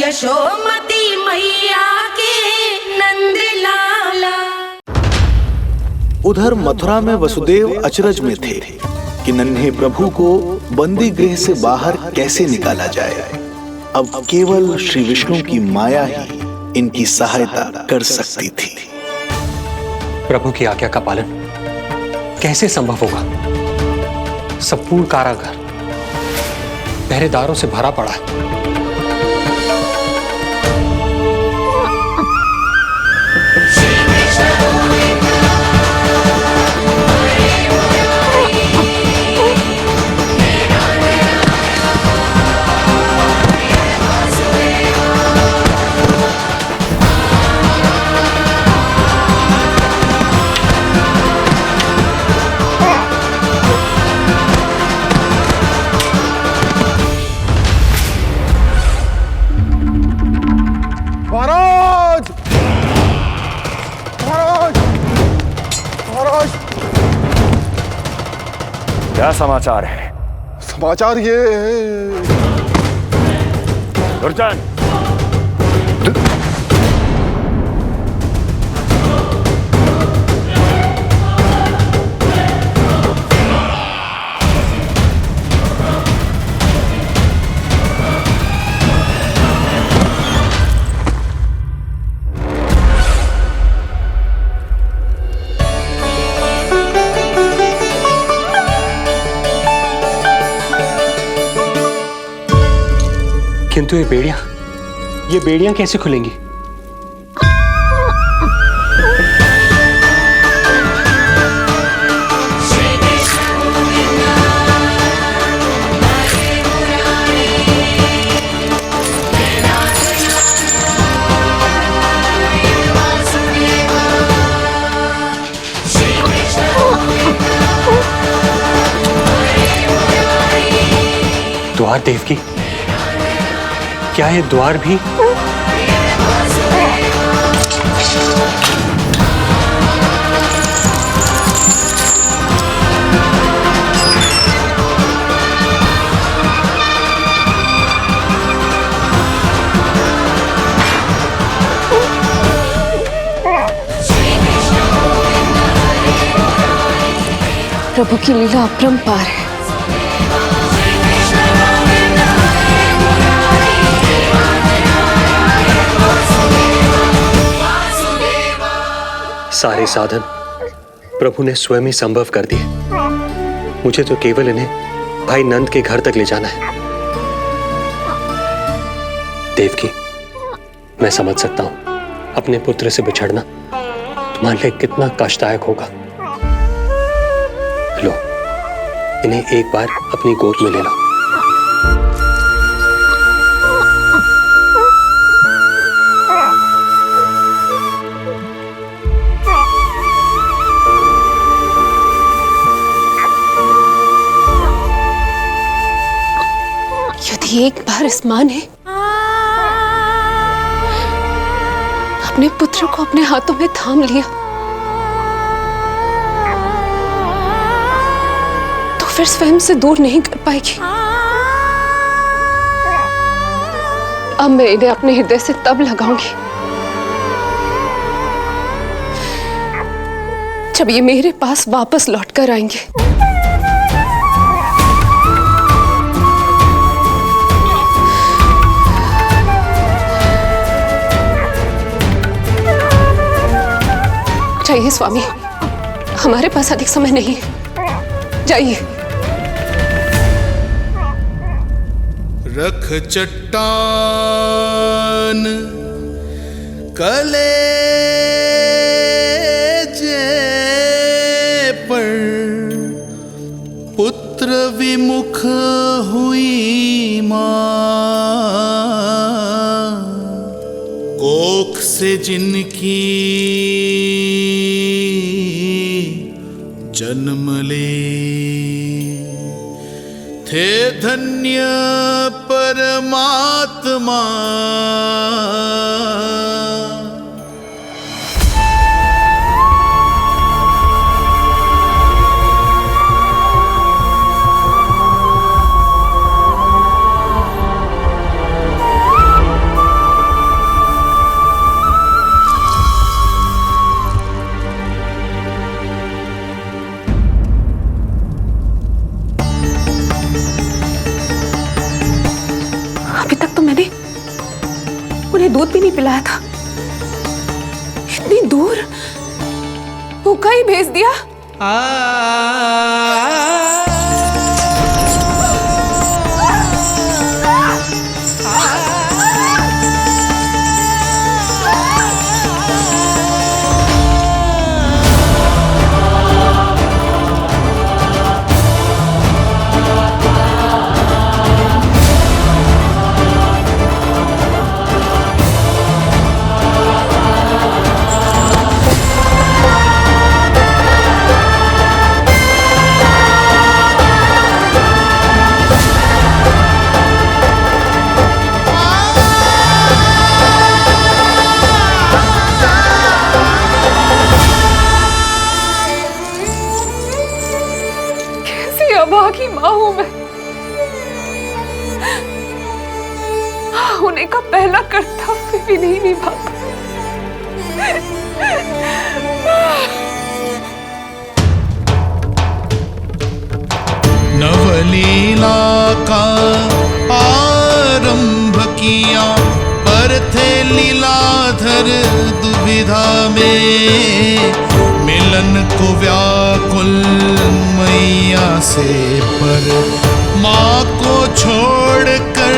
यशोमती मैया के नंद लाला। उधर मथुरा में वसुदेव अचरज में थे कि नन्हे प्रभु को बंदी गृह से बाहर कैसे निकाला जाए। अब केवल श्री विष्णु की माया ही इनकी सहायता कर सकती थी। प्रभु की आज्ञा का पालन कैसे संभव होगा? संपूर्ण कारागार पहरेदारों से भरा पड़ा है। क्या समाचार है? समाचार ये है। दुर्जन, किंतु ये बेड़ियां कैसे खुलेंगी? द्वार देवकी, क्या ये द्वार भी? प्रभु की लीला अपरंपार है। सारे साधन प्रभु ने स्वयं ही संभव कर दिए। मुझे तो केवल इन्हें भाई नंद के घर तक ले जाना है। देवकी, मैं समझ सकता हूं अपने पुत्र से बिछड़ना तुम्हारे लिए कितना कष्टदायक होगा। लो, इन्हें एक बार अपनी गोद में ले लो। यदि एक बार इस मां ने अपने पुत्र को अपने हाथों में थाम लिया तो फिर स्वयं से दूर नहीं कर पाएगी। अब मैं इन्हें अपने हृदय से तब लगाऊंगी जब ये मेरे पास वापस लौट कर आएंगे। जाइए स्वामी, हमारे पास अधिक समय नहीं है, जाइए। रख चट्टान कलेजे पर, पुत्र विमुख हुई मां, कोख से जिनकी जन्म ले, थे धन्य परमात्मा। दूध भी नहीं पिलाया था। इतनी दूर भूखा ही भेज दिया। अभागी मां हूं मैं। होने का पहला कर्तव्य भी नहीं निभा पाई। नवलीला का आरंभ किया पर थे लीलाधर दुविधा में, मिलन को व्याकुल मैया से पर माँ को छोड़कर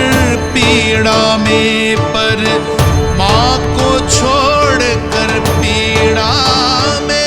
पीड़ा में, पर माँ को छोड़कर पीड़ा में।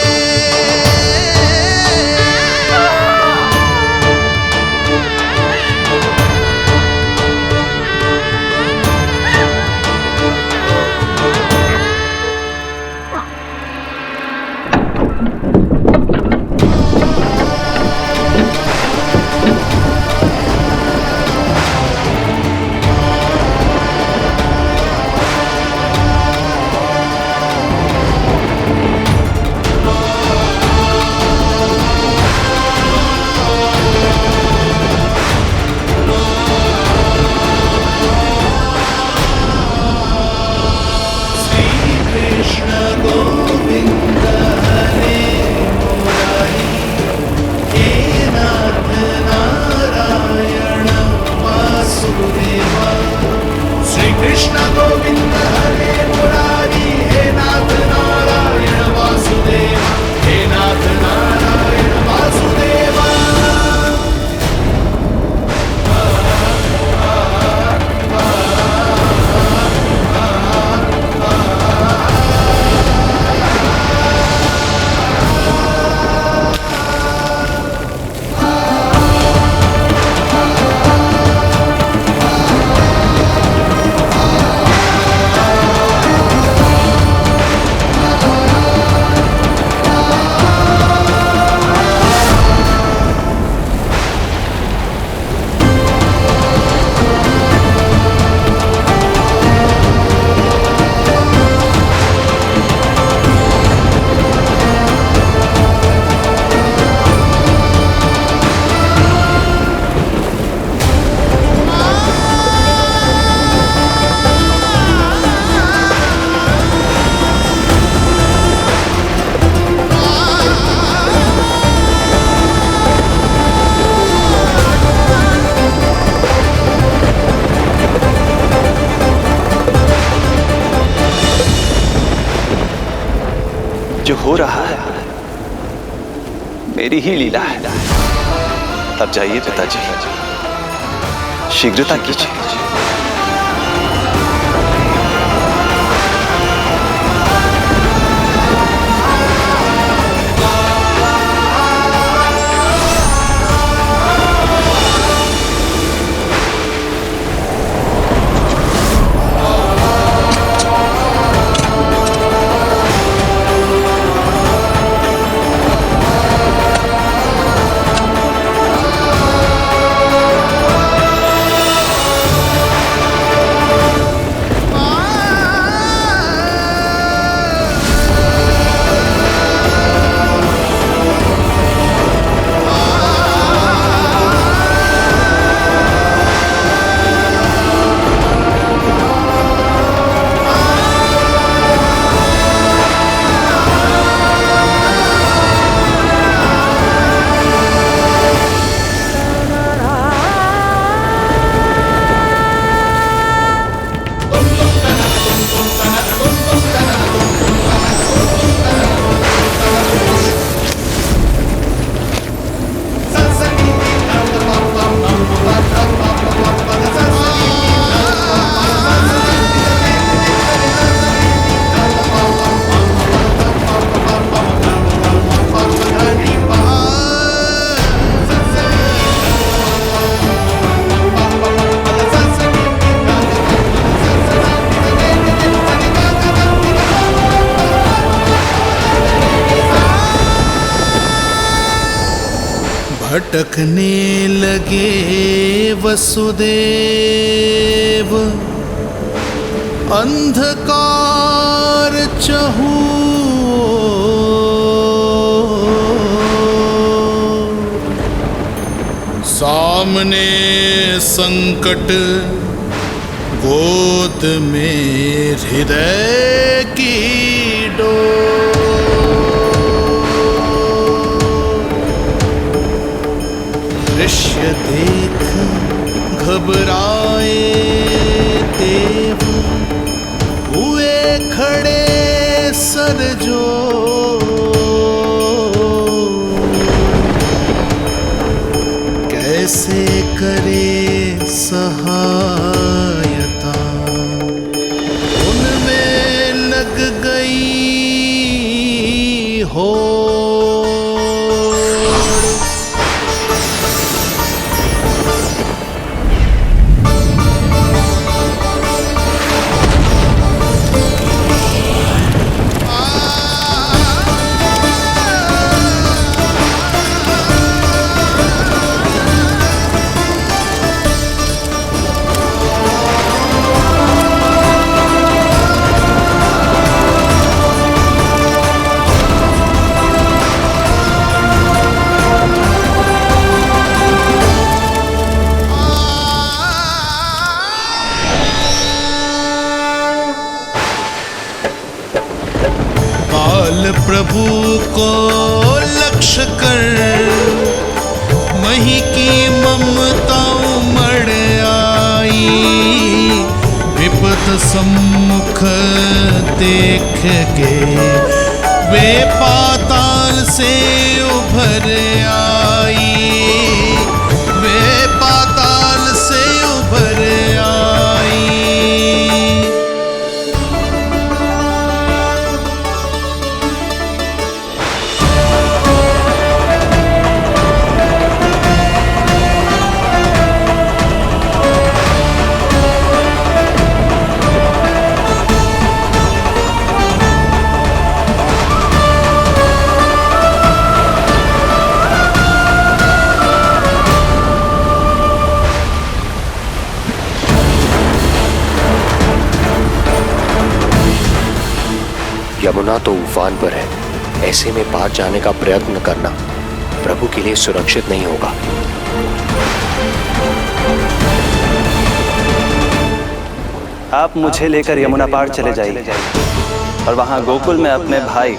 जो हो रहा है मेरी ही लीला है। अब जाइए पिताजी, शीघ्रता कीजिए। भटकने लगे वसुदेव, अंधकार चहूओर। सामने संकट, गोद में हृदय की दृश्य देख घबराए देव, हुए खड़े सर जो। कैसे करे सहायता, उनमें लग गई हो। प्रभु को लक्ष्य कर मही की ममता उमड़ आई। विपद सम्मुख देख के वे पाताल से उभर आई, वे पाताल से उभर आई। यमुना तो उफान पर है, ऐसे में पार जाने का प्रयत्न करना प्रभु के लिए सुरक्षित नहीं होगा। आप मुझे लेकर यमुना पार चले जाइए और वहां गोकुल में अपने भाई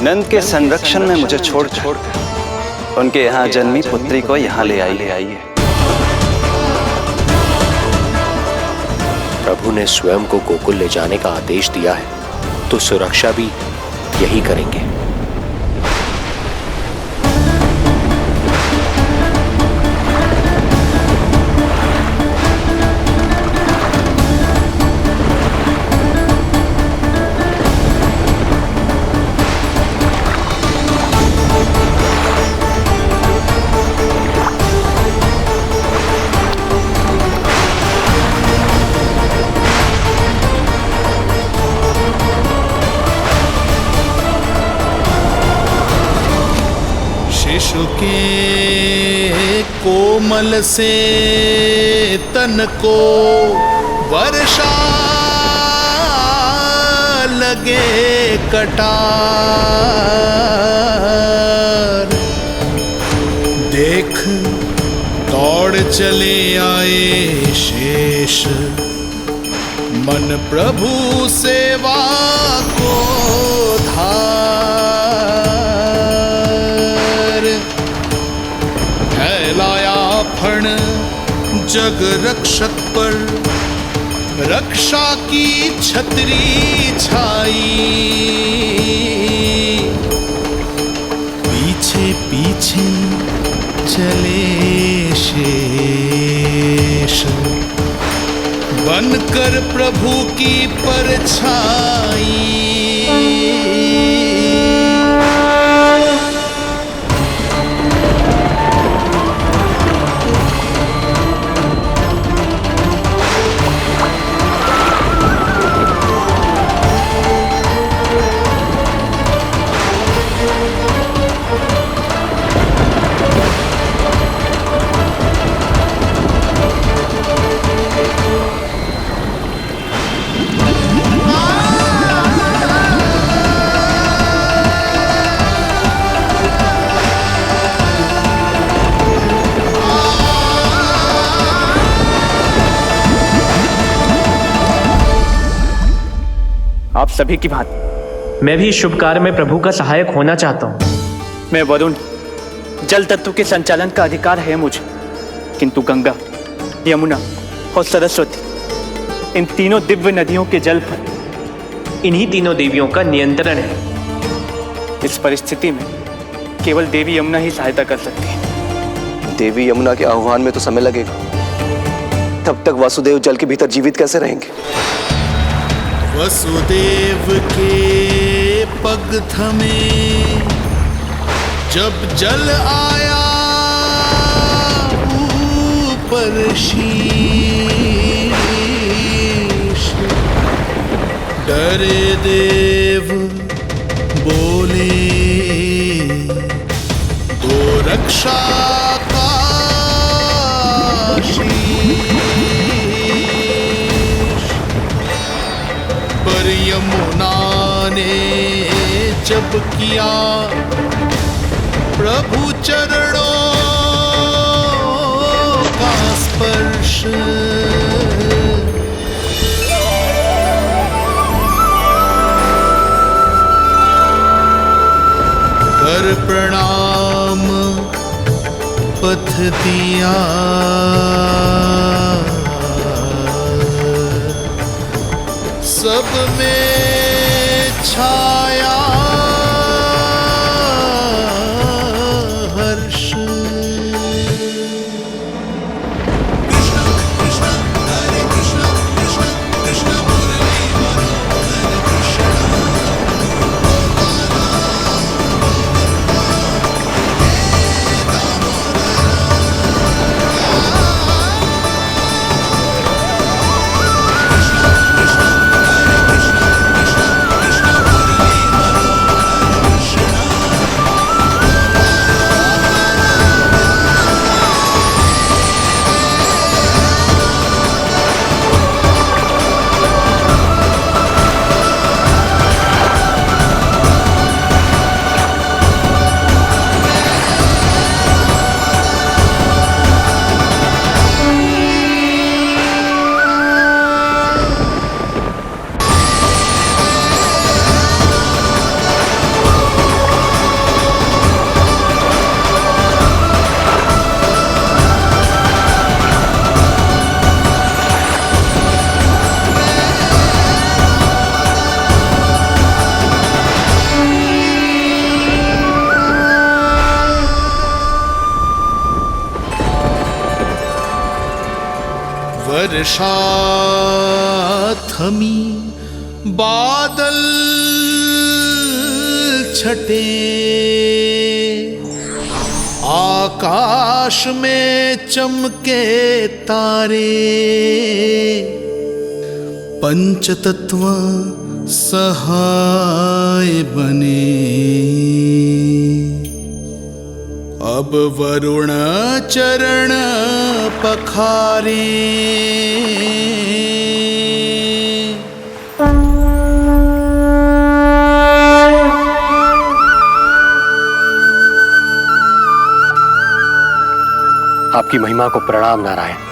नंद के संरक्षण में मुझे छोड़कर उनके यहाँ जन्मी पुत्री को यहाँ ले आइए। प्रभु ने स्वयं को गोकुल ले जाने का आदेश दिया है, तो सुरक्षा भी यही करेंगे। शिशु के कोमल से तन को वर्षा लगे कटार। देख दौड़ चले आए शेष, मन प्रभु सेवा को धार। फैलाया फण जग रक्षक पर, रक्षा की छतरी छाई। पीछे पीछे चले शेष, बनकर प्रभु की परछाई। आप सभी की भांति मैं भी इस शुभ कार्य में प्रभु का सहायक होना चाहता हूँ। मैं वरुण, जल तत्व के संचालन का अधिकार है मुझे, किंतु गंगा, यमुना और सरस्वती, इन तीनों दिव्य नदियों के जल पर इन्हीं तीनों देवियों का नियंत्रण है। इस परिस्थिति में केवल देवी यमुना ही सहायता कर सकती है। देवी यमुना के आह्वान में तो समय लगेगा, तब तक वासुदेव जल के भीतर जीवित कैसे रहेंगे? वसुदेव के पग थमे जब जल आया ऊपर शीश, डरे देव बोले तो रक्षा का पर यमुना ने जब किया प्रभु चरणों का स्पर्श, कर प्रणाम पथ दिया, सब में छाया हर्ष। कृष्ण कृष्ण हरे कृष्ण कृष्ण कृष्ण मुरली मनोहर कृष्ण। वर्षा थमी बादल छटे, आकाश में चमके तारे, पंचतत्व सहाय बने। अब वरुण चरण पखारे, आपकी महिमा को प्रणाम नारायण।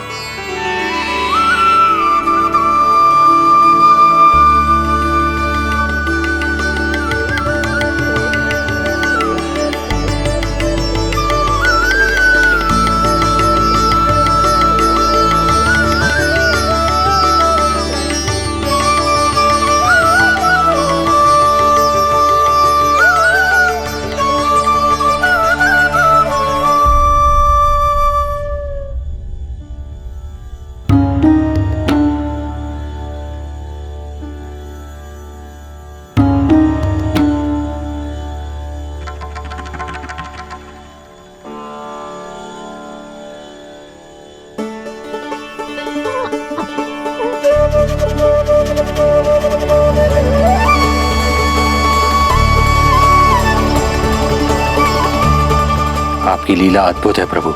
आपकी लीला अद्भुत है प्रभु।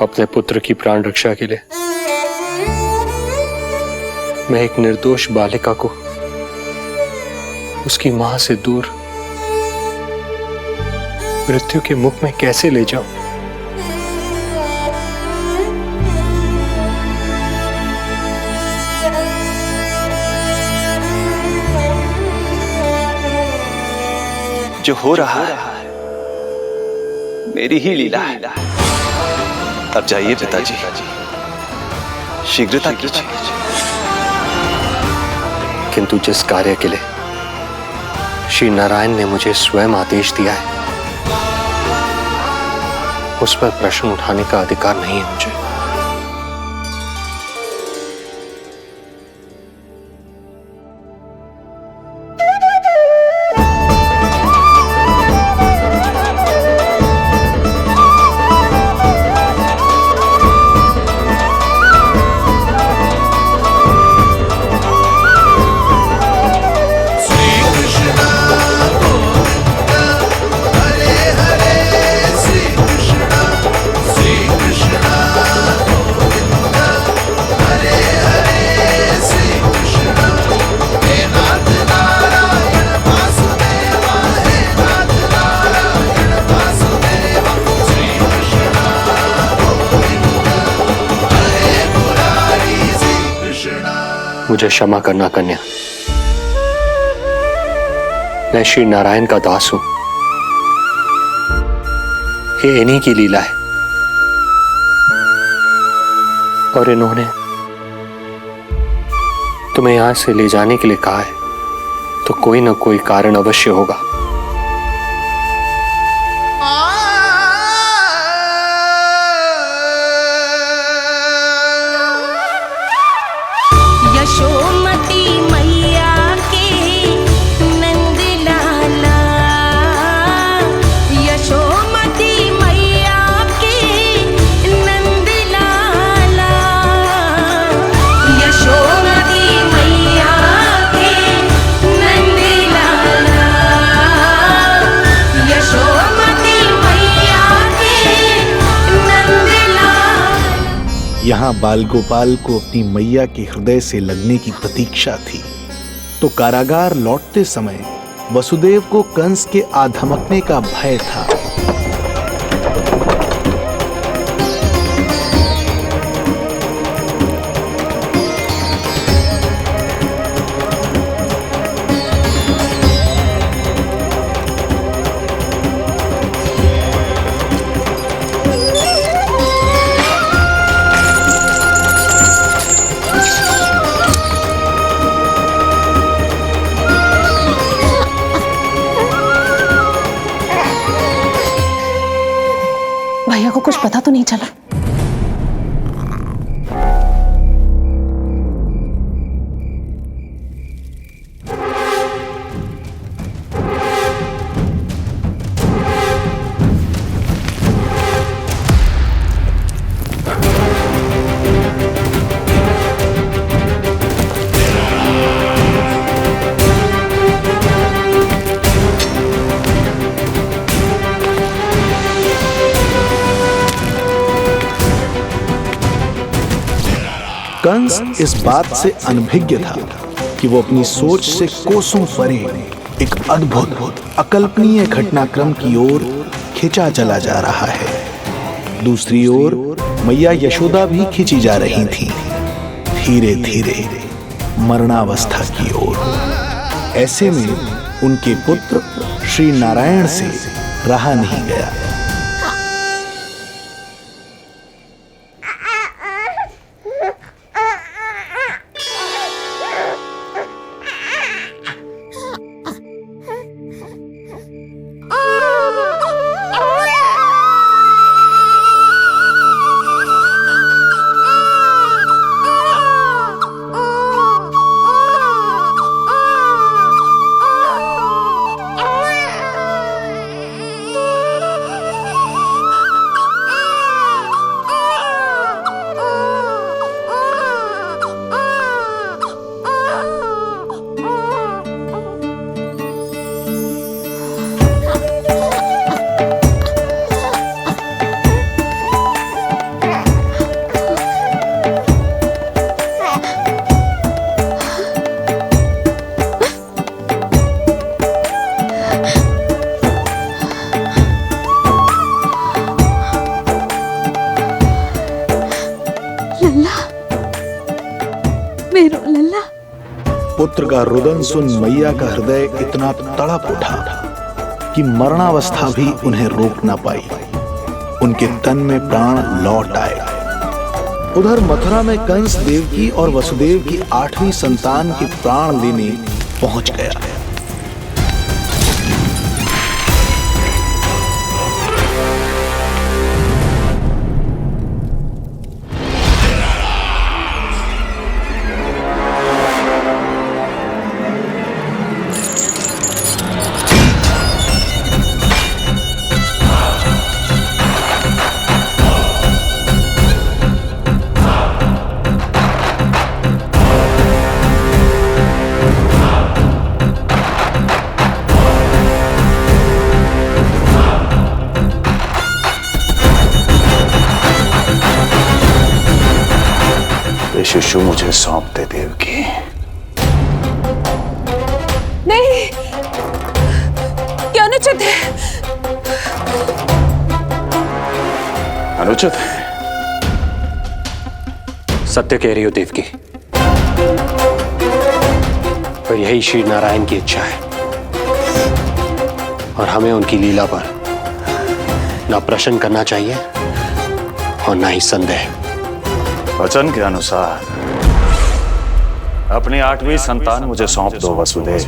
अपने पुत्र की प्राण रक्षा के लिए मैं एक निर्दोष बालिका को उसकी मां से दूर मृत्यु के मुख में कैसे ले जाऊं? जो हो रहा है मेरी ही लीला है। अब जाइए पिताजी, शीघ्रता कीजिए। किंतु जिस कार्य के लिए श्री नारायण ने मुझे स्वयं आदेश दिया है, उस पर प्रश्न उठाने का अधिकार नहीं है मुझे। मुझे क्षमा करना कन्या, मैं श्री नारायण का दास हूं। ये इन्हीं की लीला है और इन्होंने तुम्हें यहां से ले जाने के लिए कहा है, तो कोई ना कोई कारण अवश्य होगा। यशोमती मैया के नंद लाला, यशोमती मैया के नंद लाला, यशोमती मैया के नंद लाला, यशोमती मैया के नंद लाला। यहाँ बाल गोपाल को अपनी मैया के हृदय से लगने की प्रतीक्षा थी, तो कारागार लौटते समय वसुदेव को कंस के आधमकने का भय था। भैया को कुछ पता तो नहीं चला? कंस इस बात से अनभिज्ञ था कि वो अपनी सोच से कोसों परे एक अद्भुत अकल्पनीय घटनाक्रम की ओर खिंचा चला जा रहा है। दूसरी ओर मैया यशोदा भी खिंची जा रही थी, धीरे धीरे मरणावस्था की ओर। ऐसे में उनके पुत्र श्री नारायण से रहा नहीं गया। मेरो लल्ला। पुत्र का रुदन सुन मैया का हृदय इतना तड़प उठा कि मरणावस्था भी उन्हें रोक ना पाई। उनके तन में प्राण लौट आए। उधर मथुरा में कंस देवकी और वसुदेव की 8वीं संतान के प्राण लेने पहुंच गया। शिशु मुझे सौंप दे देवकी। नहीं, क्या अनुचित है। अनुचित है? सत्य कह रही हो देवकी, पर यही श्री नारायण की इच्छा है और हमें उनकी लीला पर ना प्रश्न करना चाहिए और ना ही संदेह। वचन के अनुसार अपनी 8वीं संतान मुझे सौंप दो वसुदेव।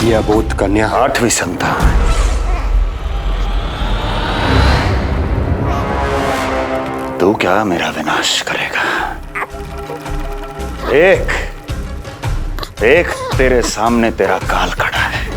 यह अबोध कन्या 8वीं संतान। तू क्या मेरा विनाश करेगा? एक तेरे सामने तेरा काल खड़ा है।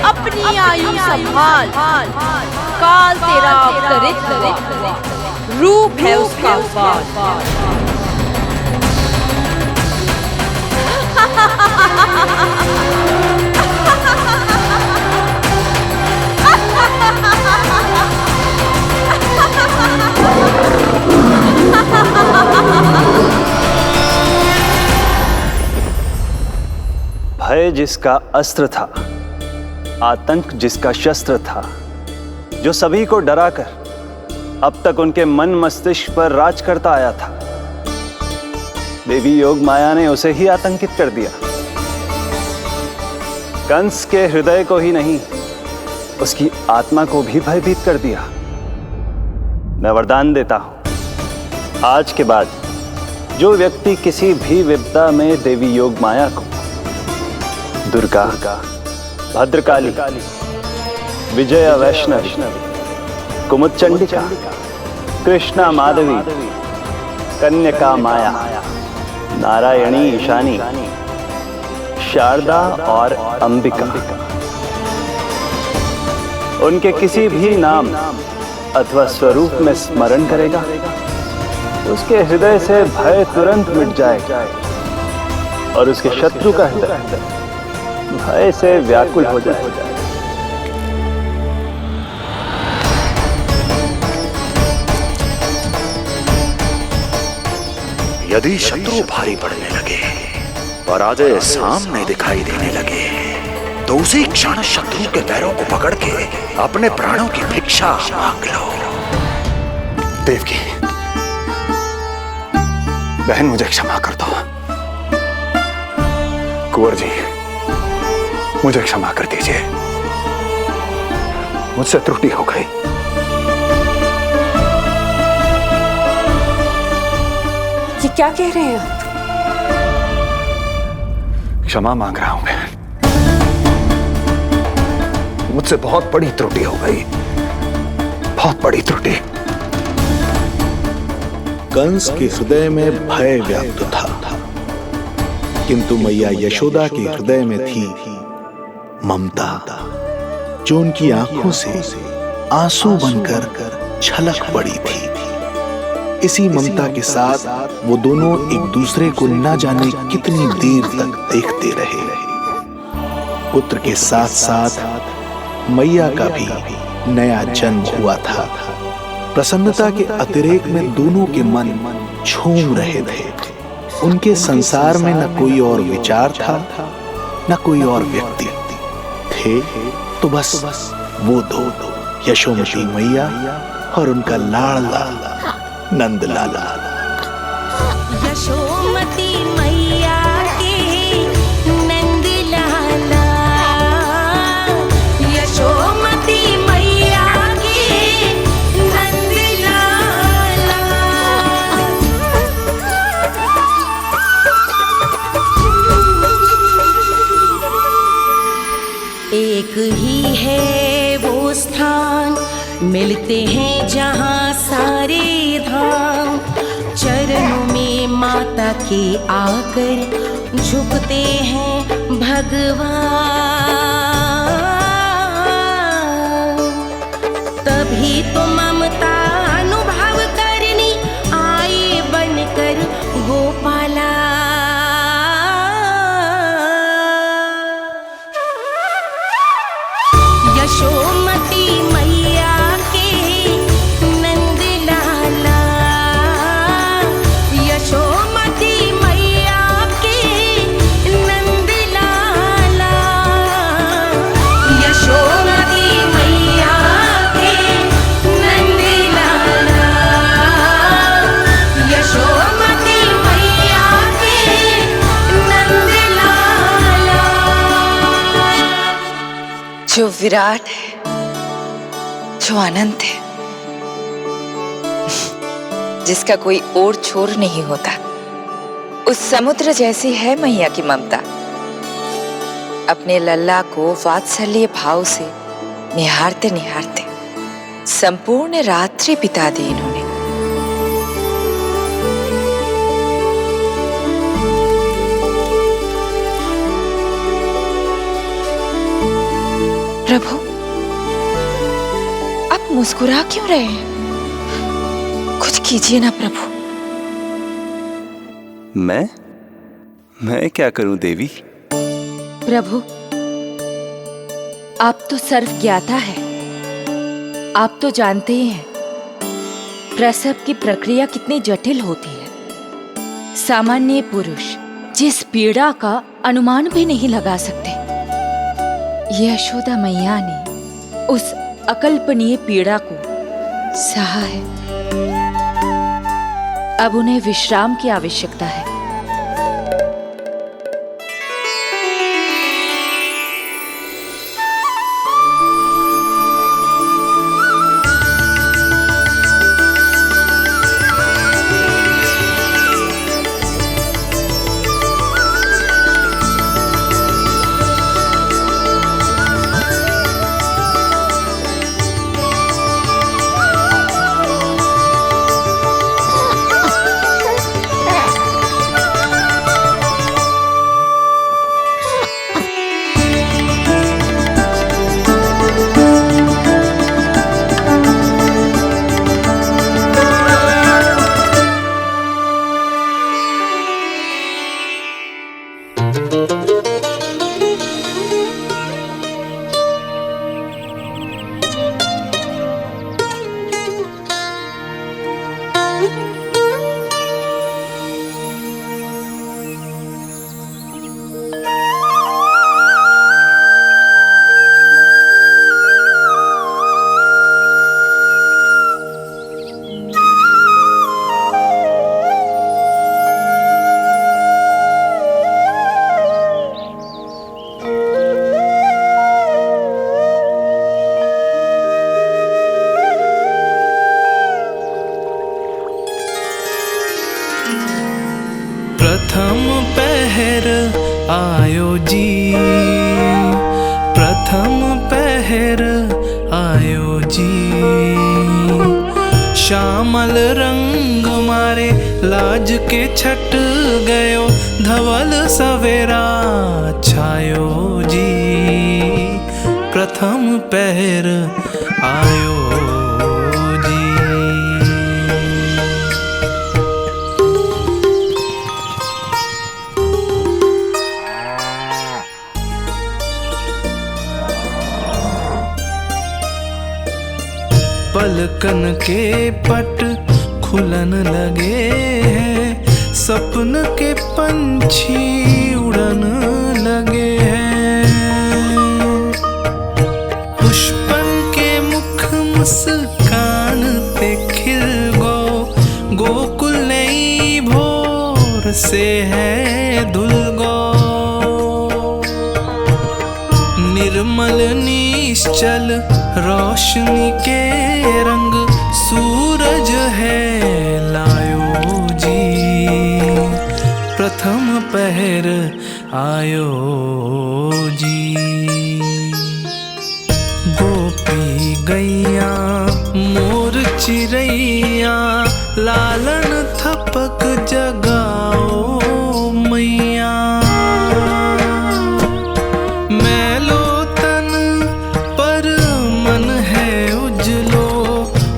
अपनी आयु संभाल, काल तेरा अवतरित रूप है उसका बाल। भय जिसका अस्त्र था, आतंक जिसका शस्त्र था, जो सभी को डराकर अब तक उनके मन मस्तिष्क पर राज करता आया था, देवी योग माया ने उसे ही आतंकित कर दिया। कंस के हृदय को ही नहीं, उसकी आत्मा को भी भयभीत कर दिया। मैं वरदान देता हूं, आज के बाद जो व्यक्ति किसी भी विपदा में देवी योग माया को दुर्गा, भद्रकाली, विजया वैष्णवी, कुमुदचंडिका, कृष्णा माधवी, कन्यका माया, नारायणी ईशानी, शारदा और अंबिका, उनके किसी भी नाम अथवा स्वरूप में स्मरण करेगा, उसके हृदय से भय तुरंत मिट जाएगा और उसके शत्रु का हृदय भय से व्याकुल हो जाएगा। यदि शत्रु भारी पड़ने लगे, पराजय सामने दिखाई देने लगे, तो उसी क्षण शत्रु के पैरों को पकड़ के अपने प्राणों की भिक्षा मांग लो। देवकी, बहन मुझे क्षमा कर दो। कुंवर जी, मुझे क्षमा कर दीजिए, मुझसे त्रुटि हो गई। ये क्या कह रहे हैं आप? क्षमा मांग रहा हूं बहन, मुझसे बहुत बड़ी त्रुटि हो गई, बहुत बड़ी त्रुटि। कंस के हृदय में भय व्याप्त था, किंतु मैया यशोदा के हृदय में थी ममता, जो उनकी आंखों से आंसू बनकर छलक पड़ी थी। इसी ममता के साथ वो दोनों एक दूसरे को न जाने कितनी देर तक देखते रहे। पुत्र के साथ साथ मैया का भी नया जन्म हुआ था। प्रसन्नता के अतिरेक में दोनों के मन झूम रहे थे। उनके संसार में न कोई और विचार था, न कोई और व्यक्ति थे, तो बस वो दो, यशोमती मैया और उनका लाडला नंद लाला। यशोमती मैया के नंद लाला, यशोमती मैया के नंद लाला। एक ही है वो स्थान, मिलते हैं जहाँ सारे धाम। चरणों में माता के आकर झुकते हैं भगवान। तभी तो ममता अनुभव करनी आए बनकर गोपाला। यशोमती मैया के नंद लाला, यशोमती मैया के नंद लाला, यशोमती मैया के नंद लाला, यशोमती मैया के नंद लाला। जो विराट है, जो अनंत है, जिसका कोई और छोर नहीं होता, उस समुद्र जैसी है मैया की ममता। अपने लल्ला को वात्सल्य भाव से निहारते निहारते संपूर्ण रात्रि बिता दी इन्होंने। प्रभु, आप मुस्कुरा क्यों रहे हैं? कुछ कीजिए ना प्रभु। मैं क्या करूं देवी? प्रभु, आप तो सर्व ज्ञाता है। आप तो जानते ही हैं प्रसव की प्रक्रिया कितनी जटिल होती है। सामान्य पुरुष जिस पीड़ा का अनुमान भी नहीं लगा सकते, यशोदा मैया ने उस अकल्पनीय पीड़ा को सहा है। अब उन्हें विश्राम की आवश्यकता है। प्रथम पहर आयो जी, प्रथम पहर आयो जी। श्यामल रंग मारे लाज के छट गयो, धवल सवेरा छायो जी। प्रथम पहर आयो जी। पलकन के पट खुलन लगे हैं, सपन के पंछी उड़न लगे हैं। पुष्पन के मुख मुस्कान पे खिल गो, गोकुल नई भोर से है धुल गो। निर्मल निश्चल रोशनी के रंग, सूरज है लायो जी। प्रथम पहर आयो जी। गोपी गैया मोर चिड़ैया, लालन थपक जगाओ मैया। मैलो तन पर मन है उजलो,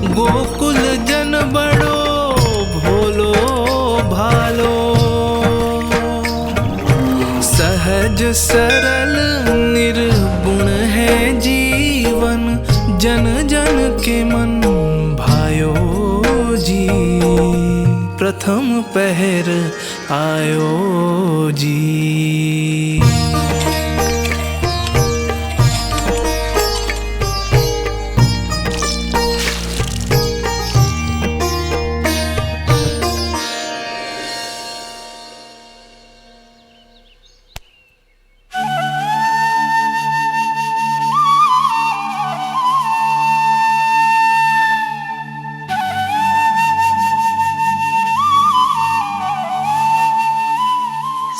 गोकुल जन बड़ो भोलो भालो। सहज सरल निर्गुण है जीवन, जन जन के मन भायो जी। प्रथम पहर आयो जी।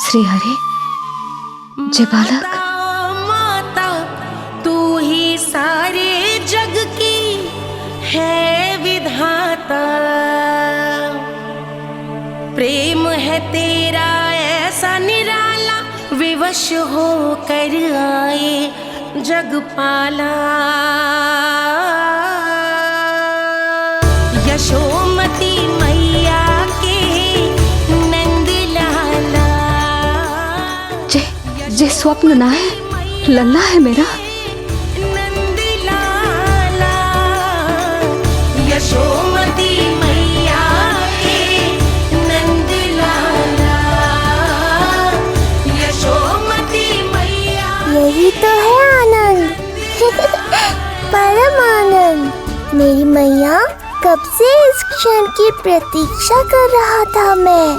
श्री हरि, जय बालक। माता तू ही सारे जग की है विधाता, प्रेम है तेरा ऐसा निराला, विवश हो कर आए जगपाला। यशोमती मैया के नंद लाला, जे स्वप्न ना है, लल्ला है मेरा। नंद लाला यशोमती मैया के नंद लाला, यशोमती मैया। यही तो है आनंद, परम आनंद। मेरी मैया, कब से इस क्षण की प्रतीक्षा कर रहा था मैं।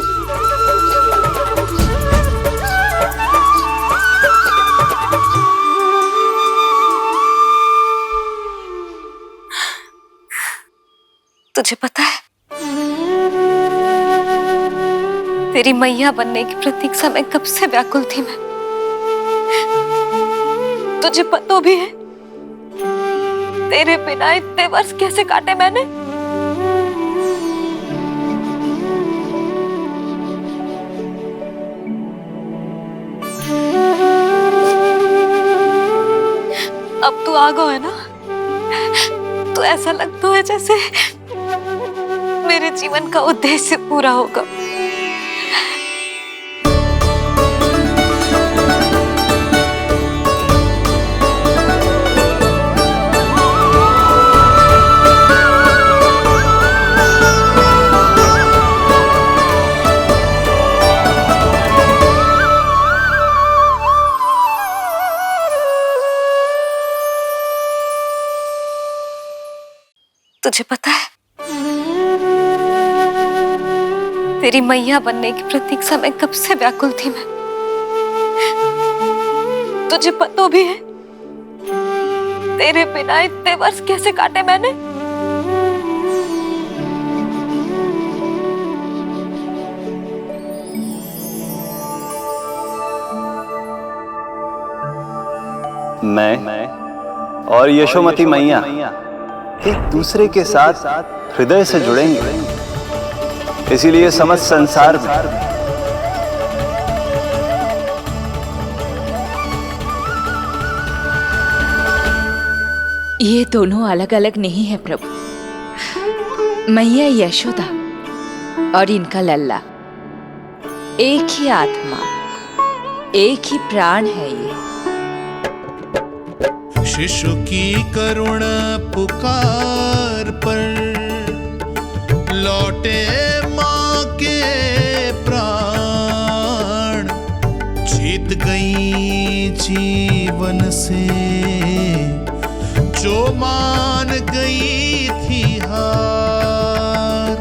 तुझे पता है, तेरी मैया बनने की प्रतीक्षा में कब से व्याकुल थी मैं। तुझे पता भी है तेरे बिना इतने वर्ष कैसे काटे मैंने। अब तू आ गो है ना, तो ऐसा लगता है जैसे मेरे जीवन का उद्देश्य पूरा होगा। तुझे पता है, तेरी मैया बनने की प्रतीक्षा में कब से व्याकुल थी मैं। तुझे पता भी है तेरे बिना इतने वर्ष कैसे काटे मैंने। मैं और यशोमती मैया एक दूसरे के साथ हृदय से जुड़ेंगे। इसीलिए समस्त संसार में ये दोनों अलग अलग नहीं है प्रभु। मैया यशोदा और इनका लल्ला एक ही आत्मा, एक ही प्राण है ये। शिशु की करुण पुकार पर लौटे माँ के प्राण, जीत गई जीवन से जो मान गई थी हार।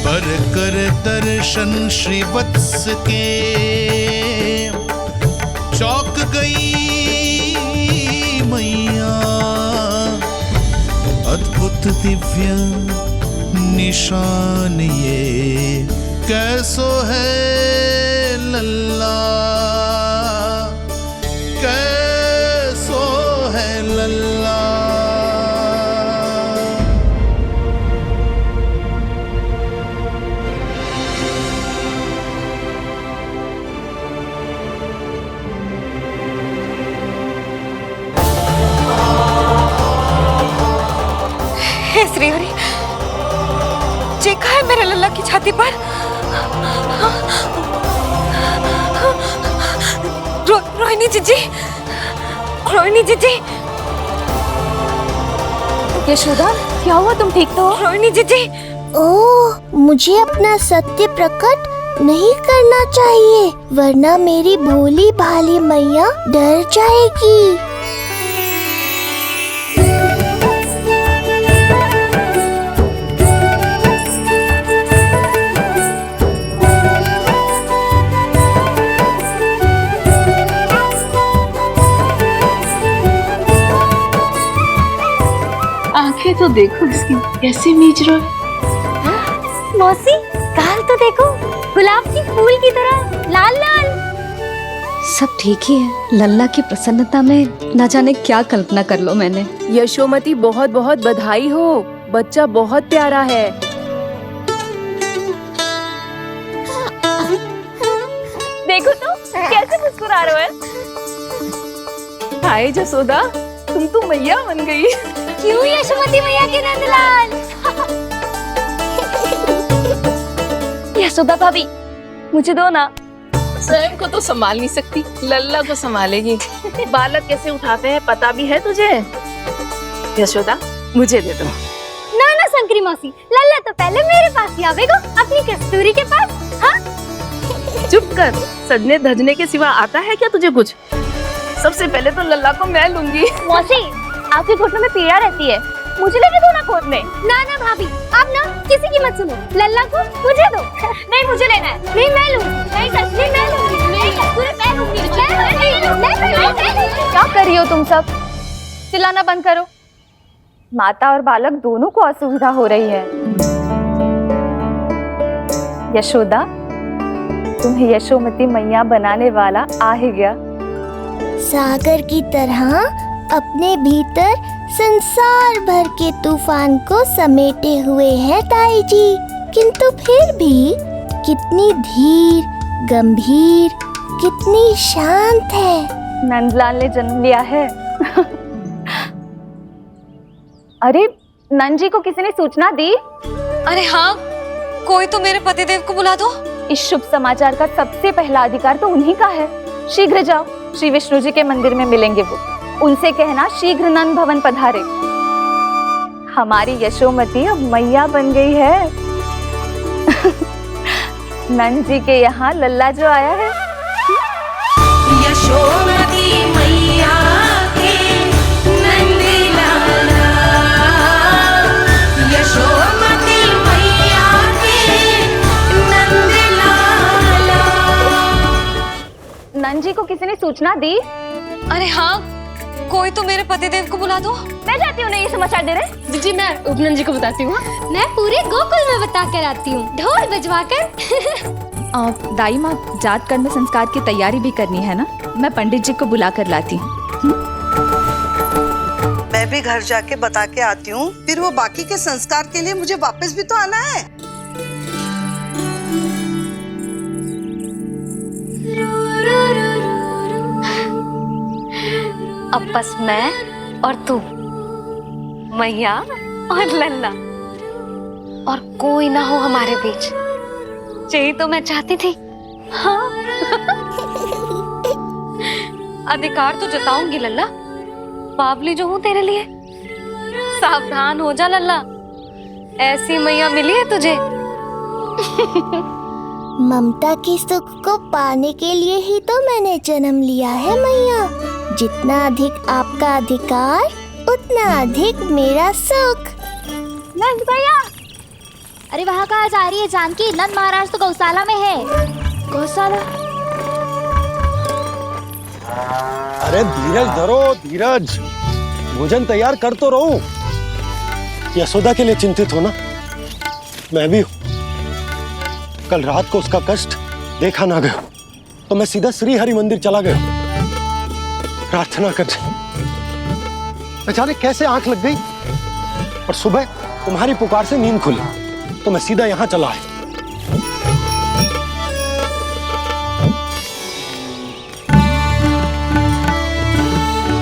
पर कर दर्शन श्री वत्स के चौक गई मैया, अद्भुत दिव्य निशान ये कैसो है लल्ला, कैसो है लल्ला। हे श्री हरि, देखा है मेरे लल्ला की छाती पर रोहिणी जीजी, रोहिणी जीजी। यशोदा, क्या हुआ? तुम ठीक तो हो? रोहिणी जीजी। ओह, मुझे अपना सत्य प्रकट नहीं करना चाहिए, वरना मेरी भोली भाली मैया डर जाएगी। आंखें तो देखो इसकी कैसे मीच रहा है। मौसी, गाल तो देखो, गुलाब की फूल की तरह लाल लाल। सब ठीक ही है। लल्ला की प्रसन्नता में न जाने क्या कल्पना कर लो मैंने। यशोमती, बहुत बहुत बधाई हो, बच्चा बहुत प्यारा है। देखो तो कैसे मुस्कुरा रहे हो। हाय जसोदा, तुम तो मैया बन गई। क्यों यशोमती मैया के नंदलाल। यशोदा भाभी, मुझे दो ना। स्वयं को तो संभाल नहीं सकती, लल्ला को संभालेगी। बालक कैसे उठाते हैं पता भी है तुझे? यशोदा, मुझे दे दो। ना ना शंकरी मौसी, लल्ला तो पहले मेरे पास ही आवेगा, अपनी कस्तूरी के पास। हाँ? चुप कर, सजने धजने के सिवा आता है क्या तुझे कुछ? सबसे पहले तो लल्ला को मैं लूंगी। मौसी, आपके घुटनों में पीड़ा रहती है, मुझे लेके दो ना कोट में। ना ना भाभी, आप ना किसी की मत सुनो, लल्ला को मुझे दो। नहीं, मुझे लेना है। नहीं, मैं लूंगी। नहीं सच, नहीं मैं लूंगी। नहीं पूरे मैं लूंगी। क्या कर रही हो तुम सब? चिल्लाना बंद करो। माता और बालक दोनों को असुविधा हो रही है। यशोदा, तुम्हें यशोमती मैया बनाने वाला आ ही गया। सागर की तरह अपने भीतर संसार भर के तूफान को समेटे हुए है ताई जी, किंतु फिर भी कितनी धीर, गंभीर, कितनी शांत है। नंदलाल ने जन्म लिया है। अरे, नंद जी को किसी ने सूचना दी? अरे हाँ, कोई तो मेरे पतिदेव को बुला दो। इस शुभ समाचार का सबसे पहला अधिकार तो उन्हीं का है। शीघ्र जाओ, श्री विष्णु जी के मंदिर में मिलेंगे वो। उनसे कहना शीघ्र नंद भवन पधारे। हमारी यशोमती अब मैया बन गई है। नंद जी के यहाँ लल्ला जो आया है। यशोमती मैया के नंद लाला, यशोमती मैया के नंद लाला। नंद जी को किसी ने सूचना दी? अरे हाँ, कोई तो मेरे पतिदेव को बुला दो। मैं जाती हूँ, नहीं ये समाचार दे रहे। जी, मैं उपनंद जी को बताती हूँ। मैं पूरे गोकुल में बता कर आती हूँ, ढोल बजवा कर। दाई माँ, जात कर्म संस्कार की तैयारी भी करनी है ना, मैं पंडित जी को बुला कर लाती हूँ। भी घर जाके बता के आती हूँ, फिर वो बाकी के संस्कार के लिए मुझे वापस भी तो आना है। अब बस मैं और तू, मैया और लल्ला, और कोई ना हो हमारे बीच। यही तो मैं चाहती थी। हाँ। अधिकार तो जताऊंगी लल्ला, बावली जो हूँ तेरे लिए। सावधान हो जा लल्ला, ऐसी मैया मिली है तुझे। ममता की सुख को पाने के लिए ही तो मैंने जन्म लिया है मैया। जितना अधिक आपका अधिकार, उतना अधिक मेरा सुख। नंद भैया, अरे वहाँ कहाँ जा रही है जानकी? नंद महाराज तो गौशाला में है। गौशाला? अरे धीरज धरो, धीरज। भोजन तैयार कर तो रहो। यशोदा के लिए चिंतित हो ना? मैं भी हूँ। कल रात को उसका कष्ट देखा ना गया तो मैं सीधा श्री हरि मंदिर चला गया प्रार्थना करने। अचानक कैसे आंख लग गई और सुबह तुम्हारी पुकार से नींद खुली तो मैं सीधा यहाँ चला आया।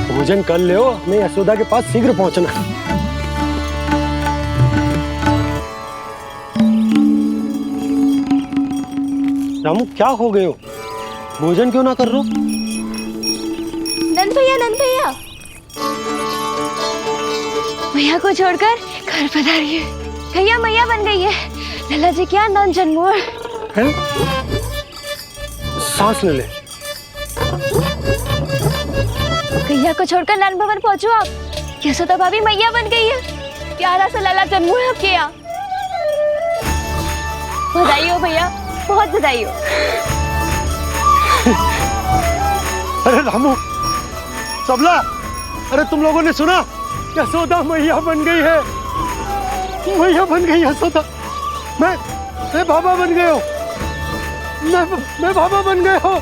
भोजन कर ले, हमें यशोदा के पास शीघ्र पहुंचना है। रामू, क्या हो गए हो? भोजन क्यों ना कर रहे हो? नंद भैया, नंद भैया, मैया को छोड़कर घर पधारी है। भैया मैया बन गई है। लल्ला जी क्या नंद जन्मोर है? सांस ले ले। भैया को छोड़कर नंद भवन पहुंचो आप। यशोदा भाभी मैया बन गई है। प्यारा सा लल्ला जन्मोर है आपके यहाँ। बधाई हो भैया, बहुत बधाई हो। अरे रामू, सबला, अरे तुम लोगों ने सुना? यशोदा मैया बन गई है। मैया बन गई यशोदा। मैं बाबा बन गए हो। मैं बाबा बन गए हो।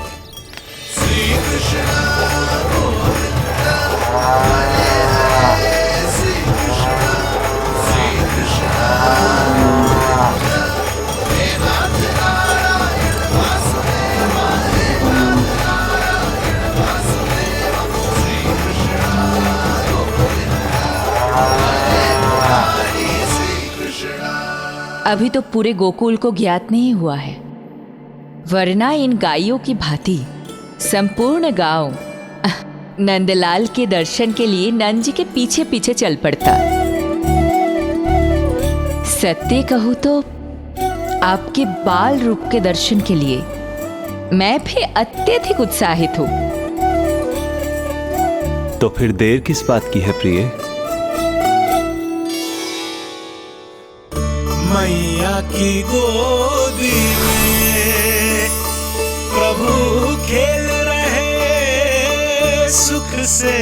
अभी तो पूरे गोकुल को ज्ञात नहीं हुआ है, वरना इन गायों की भांति संपूर्ण गांव नंदलाल के दर्शन के लिए नंद जी के पीछे पीछे चल पड़ता। सत्य कहूँ तो आपके बाल रूप के दर्शन के लिए मैं भी अत्यधिक उत्साहित हूँ। तो फिर देर किस बात की है प्रिय? मैया की गोदी में प्रभु खेल रहे सुख से,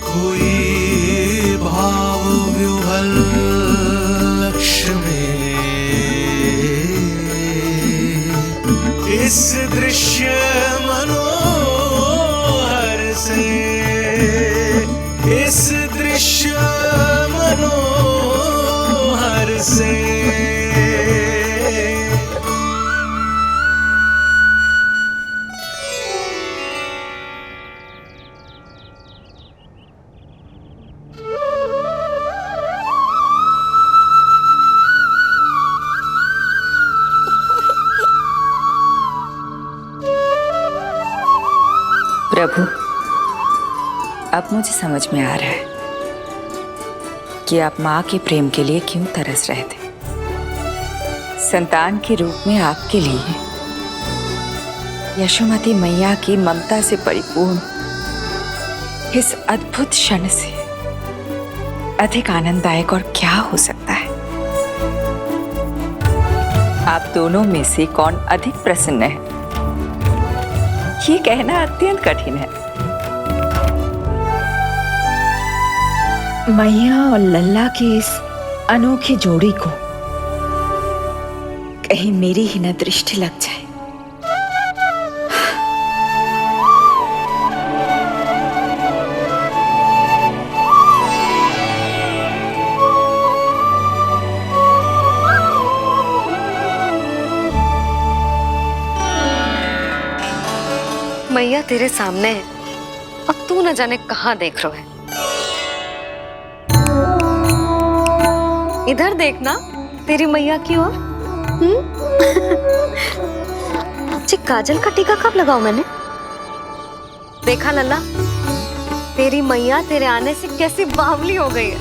कोई भाव विह्वल लक्ष्य में। इस दृश्य मनोहर से, इस दृश्य मनोहर से प्रभु, अब मुझे समझ में आ रहा है कि आप माँ के प्रेम के लिए क्यों तरस रहे थे। संतान के रूप में आपके लिए यशोमती मैया की ममता से परिपूर्ण इस अद्भुत क्षण से अधिक आनंददायक और क्या हो सकता है। आप दोनों में से कौन अधिक प्रसन्न है, ये कहना अत्यंत कठिन है। मैया और लल्ला की इस अनोखी जोड़ी को कहीं मेरी ही न दृष्टि लग जाए। मैया तेरे सामने है और तू न जाने कहाँ देख रहा है। इधर देखना तेरी मैया की ओर। जी काजल का टीका कब लगाऊं मैंने? देखा लल्ला, तेरी मैया तेरे आने से कैसी बावली हो गई है।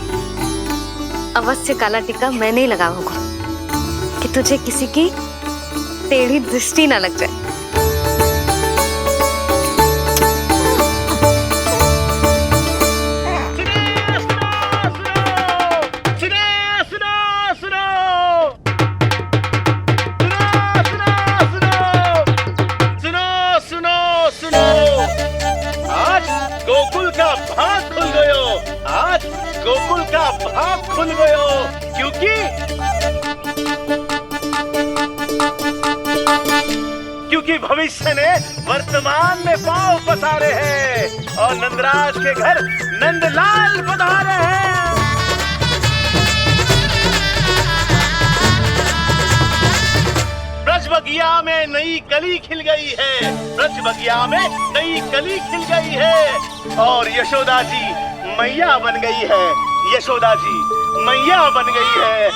अवश्य काला टीका मैंने ही लगाया होगा कि तुझे किसी की टेढ़ी दृष्टि ना लग जाए। गोकुल का भाग खुल गयो। आज गोकुल का भाग खुल गयो क्योंकि भविष्य ने वर्तमान में पांव पसारे हैं और नंदराज के घर नंदलाल पधारे हैं। ब्रज बगिया में नई कली खिल गई है। ब्रज बगिया में नई कली खिल गई है और यशोदा जी मैया बन गई है। यशोदा जी मैया बन गई है।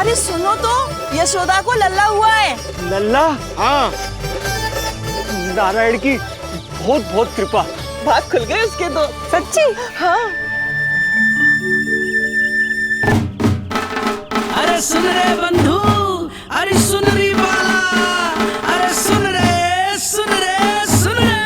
अरे सुनो तो, यशोदा को लल्ला हुआ है। लल्ला? हाँ। नारायण की बहुत बहुत कृपा। भाग खुल गए उसके तो। सच्ची? हाँ। अरे सुन रे बंधु, अरे सुन रे बाला, अरे सुन रे, सुन रे, सुन रे।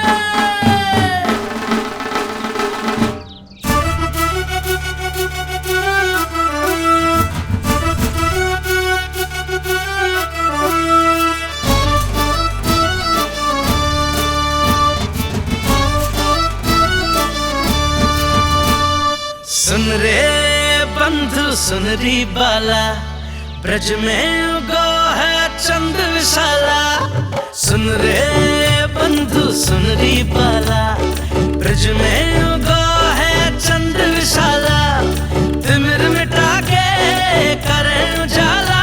सुन रे बंधु, सुन री बाला, ब्रज में उगो है चंद विशाला। सुन रे बंधु, सुन री बाला, ब्रज में उगो है चंद विशाला। तिमिर मिटा के करे उजाला,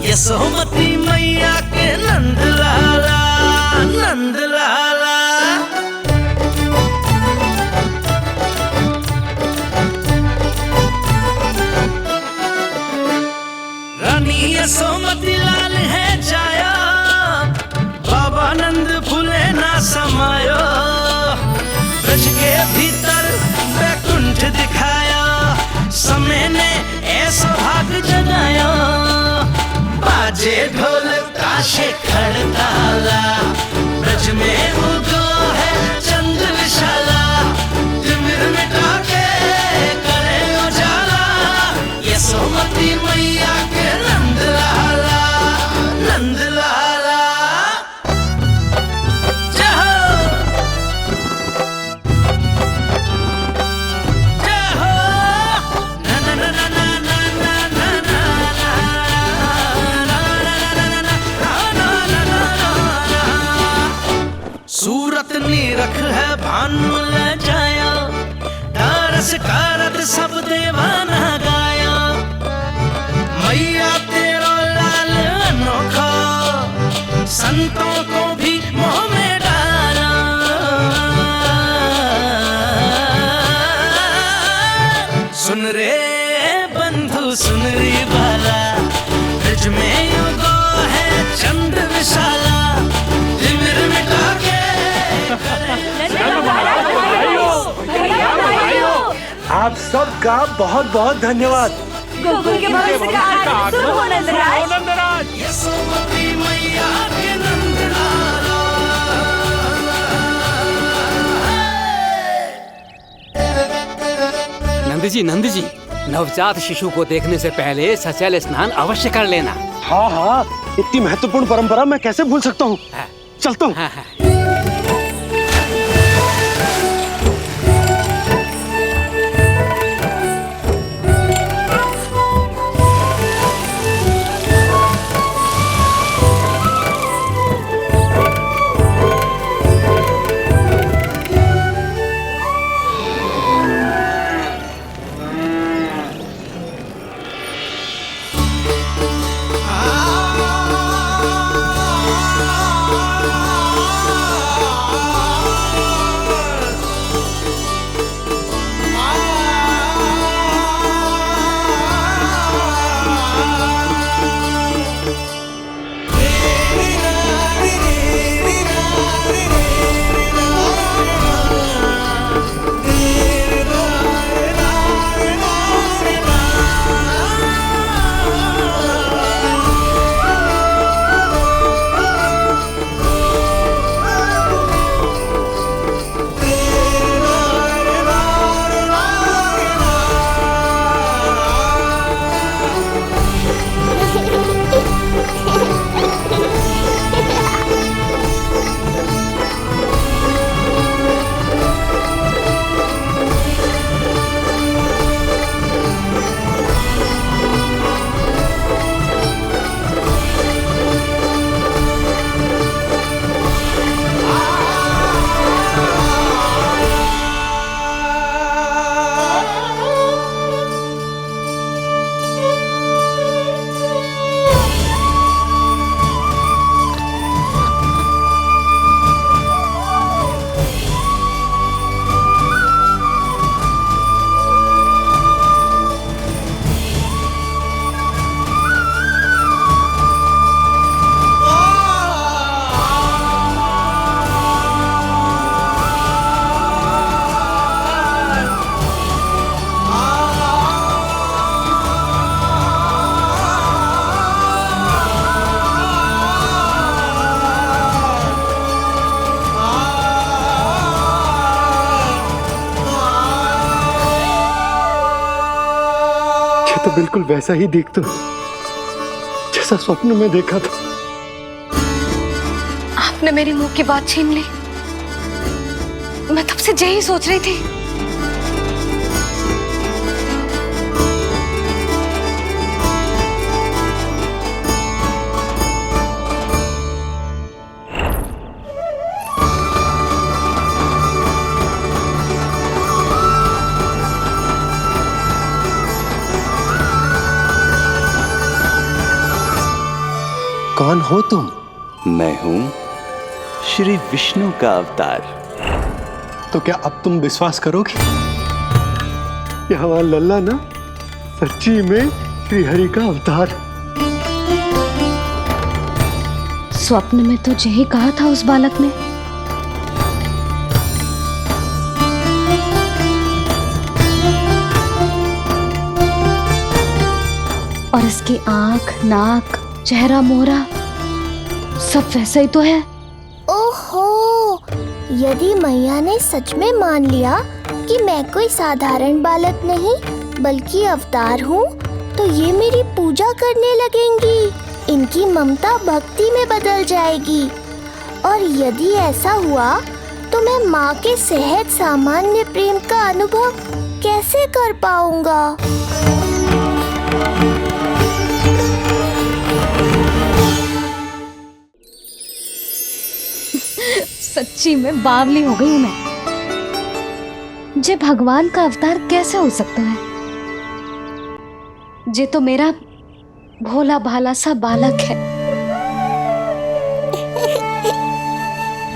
यशोमती मैया के नंद लाला, नंद लाला। यशोमती लाल है जाया, बाबा नंद फूले ना समायो। ब्रज के भीतर बैकुंठ दिखाया, समय ने ऐसा भाग जगाया। बाजे ढोल ताशे खड़ताला, ब्रज में उगो है चंद विशाला। तिमिर मिटा के करे उजाला, यशोमती मैया के नंद लाला, नंद लाला। जय हो, जय हो। ना ना ना ना ना ना ना ना ना ना ना। सूरत निरख है भानु ले जाया, दारस कारत सब देवाना गाया। मैया तेरा लाल अनोखा, संतों को भी मोह में डाला। सुन रे बंधु, सुन रे बाला, ब्रज में उगो है चंद विशाला। तिमिर मिटा के आप सबका बहुत बहुत धन्यवाद। गोकुल के भविष्य का आरंभ शुभ हो नंदराज। यशोमती मैया के नंद लाला। नंद जी, नवजात शिशु को देखने से पहले सचैल स्नान अवश्य कर लेना। हाँ हाँ, इतनी महत्वपूर्ण परंपरा मैं कैसे भूल सकता हूँ। चलता हूँ। तो बिल्कुल वैसा ही दिखता जैसा स्वप्न में देखा था। आपने मेरी मुंह की बात छीन ली। मैं तब से यही सोच रही थी। कौन हो तुम? मैं हूं श्री विष्णु का अवतार। तो क्या अब तुम विश्वास करोगे कि हमारा लल्ला ना सच्ची में श्री हरि का अवतार? स्वप्न में तो यही कहा था उस बालक ने। और इसकी आंख, नाक, चेहरा, मोहरा सब वैसा ही तो है। ओहो, यदि मैया ने सच में मान लिया कि मैं कोई साधारण बालक नहीं बल्कि अवतार हूँ, तो ये मेरी पूजा करने लगेंगी। इनकी ममता भक्ति में बदल जाएगी। और यदि ऐसा हुआ तो मैं माँ के सहज सामान्य प्रेम का अनुभव कैसे कर पाऊंगा? सच्ची में बावली हो गई हूं मैं। जे भगवान का अवतार कैसे हो सकता है? जे तो मेरा भोला भाला सा बालक है।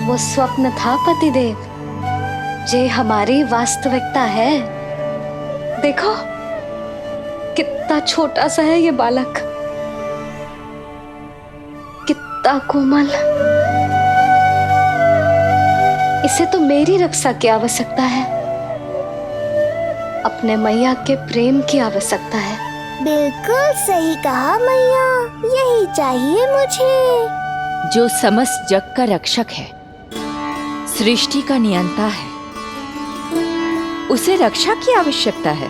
वो स्वप्न था पतिदेव, जे हमारी वास्तविकता है। देखो कितना छोटा सा है ये बालक, कितना कोमल। इसे तो मेरी रक्षा की आवश्यकता है, अपने मैया के प्रेम की आवश्यकता है। बिल्कुल सही कहा मैया, यही चाहिए मुझे। जो समस्त जग का रक्षक है, सृष्टि का नियंता है, उसे रक्षा की आवश्यकता है।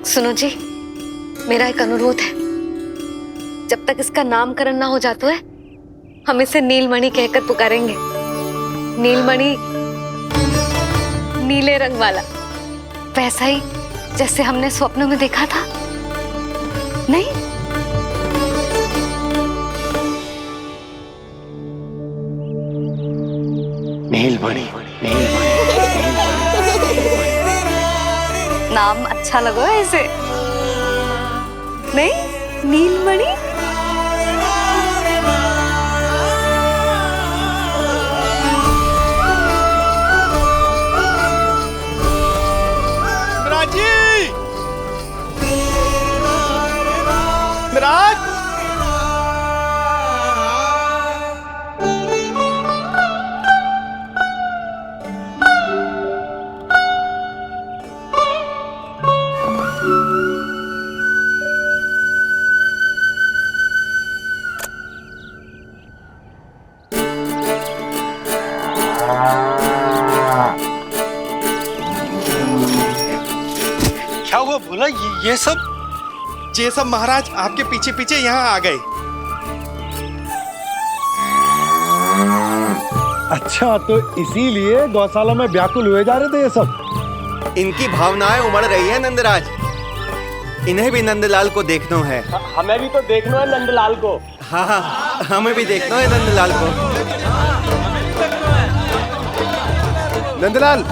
सुनो जी, मेरा एक अनुरोध है। जब तक इसका नामकरण ना हो जाता है, हम इसे नीलमणि कहकर पुकारेंगे। नीलमणि नीले रंग वाला, वैसा ही जैसे हमने स्वप्न में देखा था। नहीं? नीलमणि। नाम अच्छा लगा है इसे, नहीं? नीलमणि। नंदराज, क्या हुआ बोला? ये सब महाराज आपके पीछे पीछे यहाँ आ गए। अच्छा, तो इसीलिए गौशाला में व्याकुल हुए जा रहे थे ये सब? इनकी भावनाएं उमड़ रही है नंदराज। इन्हें भी नंदलाल को देखना है। हमें भी तो देखना है नंदलाल को। हाँ हाँ, हमें भी देखना है नंदलाल को। नंदलाल,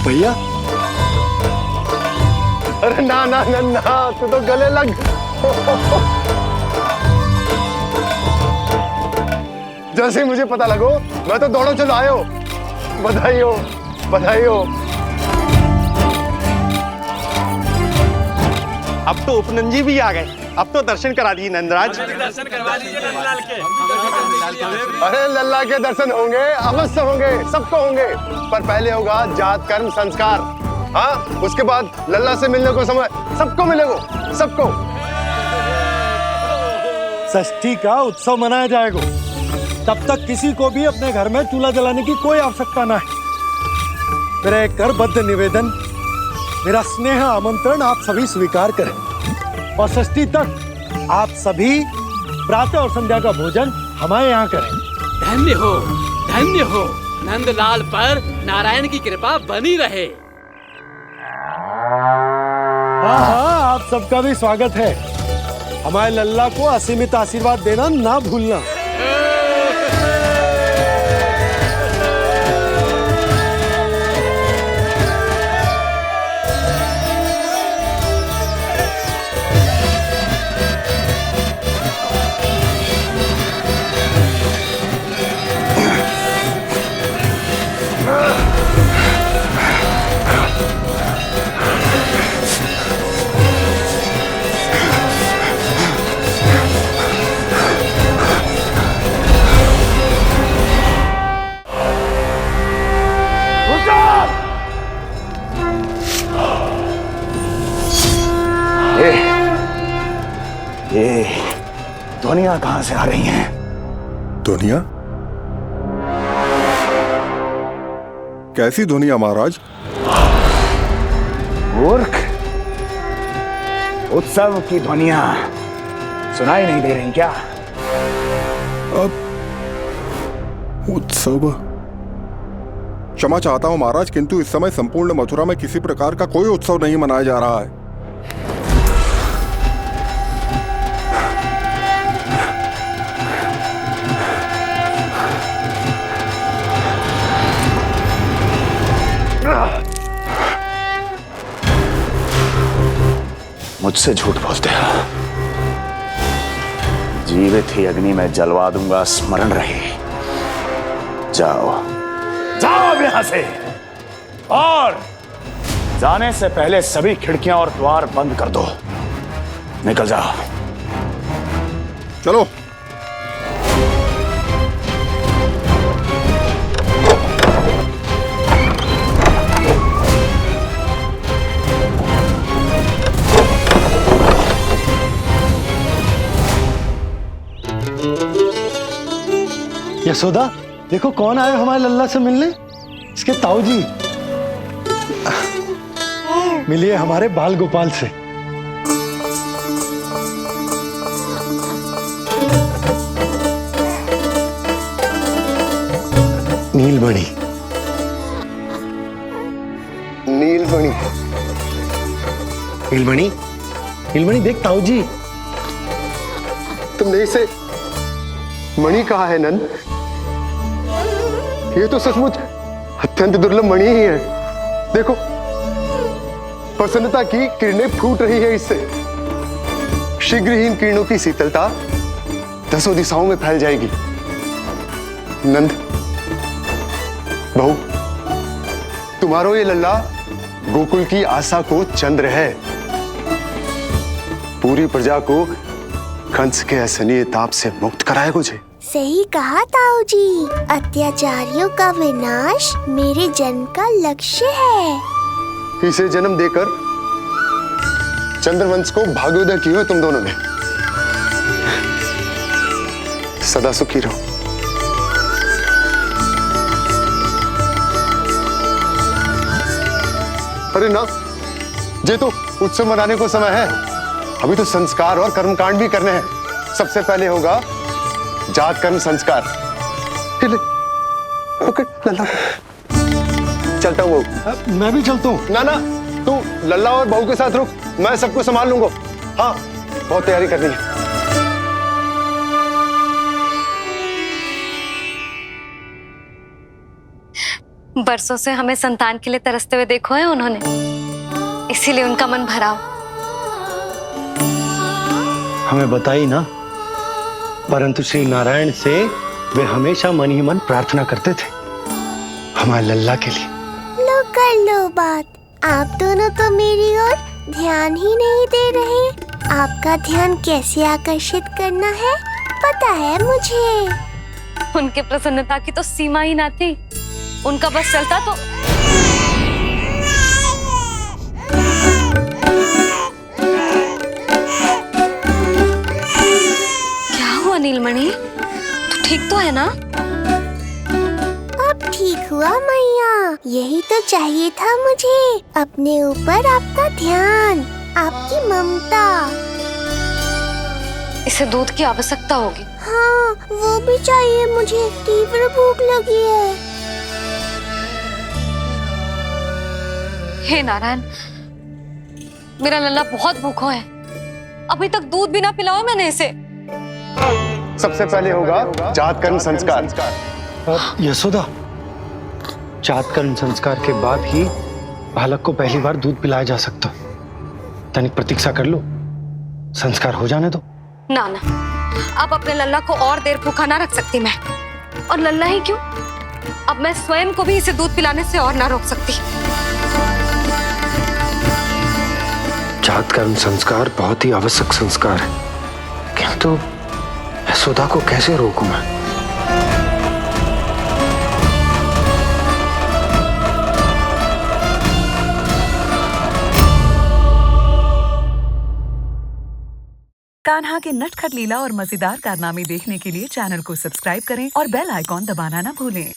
भैया। अरे ना ना ना ना, तू तो गले लग। जैसे ही मुझे पता लगो मैं तो दौड़ो चलो आयो। बधाई हो, बधाई हो। अब तो उपनंजी भी आ गए। अब तो दर्शन करा दिए नंदराज। दर्शन करवा लीजिए नंदलाल के। अरे लल्ला के दर्शन होंगे, अवश्य होंगे, सबको होंगे। पर पहले होगा जात कर्म संस्कार। हाँ, उसके बाद लल्ला से मिलने को समय सबको मिलेगा, सबको। षष्ठी का उत्सव मनाया जाएगा। तब तक किसी को भी अपने घर में चूल्हा जलाने की कोई आवश्यकता ना है। मेरा एक करबद्ध निवेदन, मेरा स्नेह आमंत्रण आप सभी स्वीकार करें और षष्ठी तक आप सभी प्रातः और संध्या का भोजन हमारे यहाँ करें। धन्य हो नंदलाल पर नारायण की कृपा बनी रहे। हाँ हाँ, आप सबका भी स्वागत है। हमारे लल्ला को असीमित आशीर्वाद देना ना भूलना। ये ध्वनियां कहां से आ रही हैं? ध्वनियां? कैसी ध्वनियां महाराज? मूर्ख, उत्सव की ध्वनियां सुनाई नहीं दे रही क्या? अब उत्सव? क्षमा चाहता हूं महाराज, किंतु इस समय संपूर्ण मथुरा में किसी प्रकार का कोई उत्सव नहीं मनाया जा रहा है। मुझसे झूठ बोलते हो। जीवित ही अग्नि में जलवा दूंगा, स्मरण रहे। जाओ जाओ यहां से, और जाने से पहले सभी खिड़कियां और द्वार बंद कर दो। निकल जाओ। चलो। यशोदा, देखो कौन आए हमारे लल्ला से मिलने। इसके ताऊ जी। मिलिए हमारे बाल गोपाल से। नीलमणि, नीलमणि, नीलमणि, नीलमणि देख ताऊ जी। तुमने इसे मणि कहा है नंद? ये तो सचमुच अत्यंत दुर्लभ मणि ही है। देखो, प्रसन्नता की किरणें फूट रही है इससे। शीघ्र ही इन किरणों की शीतलता दसों दिशाओं में फैल जाएगी। नंद, बहू, तुम्हारो ये लल्ला गोकुल की आशा को चंद्र है। पूरी प्रजा को कंस के असहनीय ताप से मुक्त कराए मुझे। सही कहा ताऊ जी, अत्याचारियों का विनाश मेरे जन्म का लक्ष्य है। इसे जन्म देकर चंद्रवंश को भाग्योदय किया तुम दोनों ने। सदा सुखी रहो। अरे ना, ये तो उत्सव मनाने को समय है। अभी तो संस्कार और कर्मकांड भी करने हैं। सबसे पहले होगा जात कर्म संस्कार। ओके, लल्ला चलता हूँ। मैं भी चलता हूँ। ना ना, तू लल्ला और बहू के साथ रुक, मैं सबको संभाल लूंगा। हाँ, बहुत तैयारी करनी है। बरसों से हमें संतान के लिए तरसते हुए देखो है उन्होंने, इसीलिए उनका मन भरा हो। हमें बताई ना, परंतु श्री नारायण से वे हमेशा मन ही मन प्रार्थना करते थे हमारे लल्ला के लिए। लो कर लो बात। आप दोनों तो मेरी ओर ध्यान ही नहीं दे रहे। आपका ध्यान कैसे आकर्षित करना है पता है मुझे। उनके प्रसन्नता की तो सीमा ही ना थी। उनका बस चलता तो क्या हुआ नीलमणि? ठीक तो है ना? अब ठीक हुआ मैया, यही तो चाहिए था मुझे। अपने ऊपर आपका ध्यान, आपकी ममता। इसे दूध की आवश्यकता होगी। हाँ, वो भी चाहिए मुझे। तीव्र भूख लगी है। हे नारायण, मेरा लल्ला बहुत भूखा है। अभी तक दूध भी ना पिलाया मैंने इसे। सबसे पहले होगा जातकर्म संस्कार। यशोदा, जातकर्म संस्कार के बाद ही बालक को पहली बार दूध पिलाया जा सकता। तनिक प्रतीक्षा कर लो, संस्कार हो जाने दो। ना ना, अब अपने लल्ला को और देर भूखा ना रख सकती मैं। और लल्ला ही क्यों, अब मैं स्वयं को भी इसे दूध पिलाने से और ना रोक सकती। जातकर्म संस्कार बहुत ही आवश्यक संस्कार है, किंतु यशोदा को कैसे रोकूं मैं? कान्हा के नटखट लीला और मजेदार कारनामे देखने के लिए चैनल को सब्सक्राइब करें और बेल आइकॉन दबाना ना भूलें।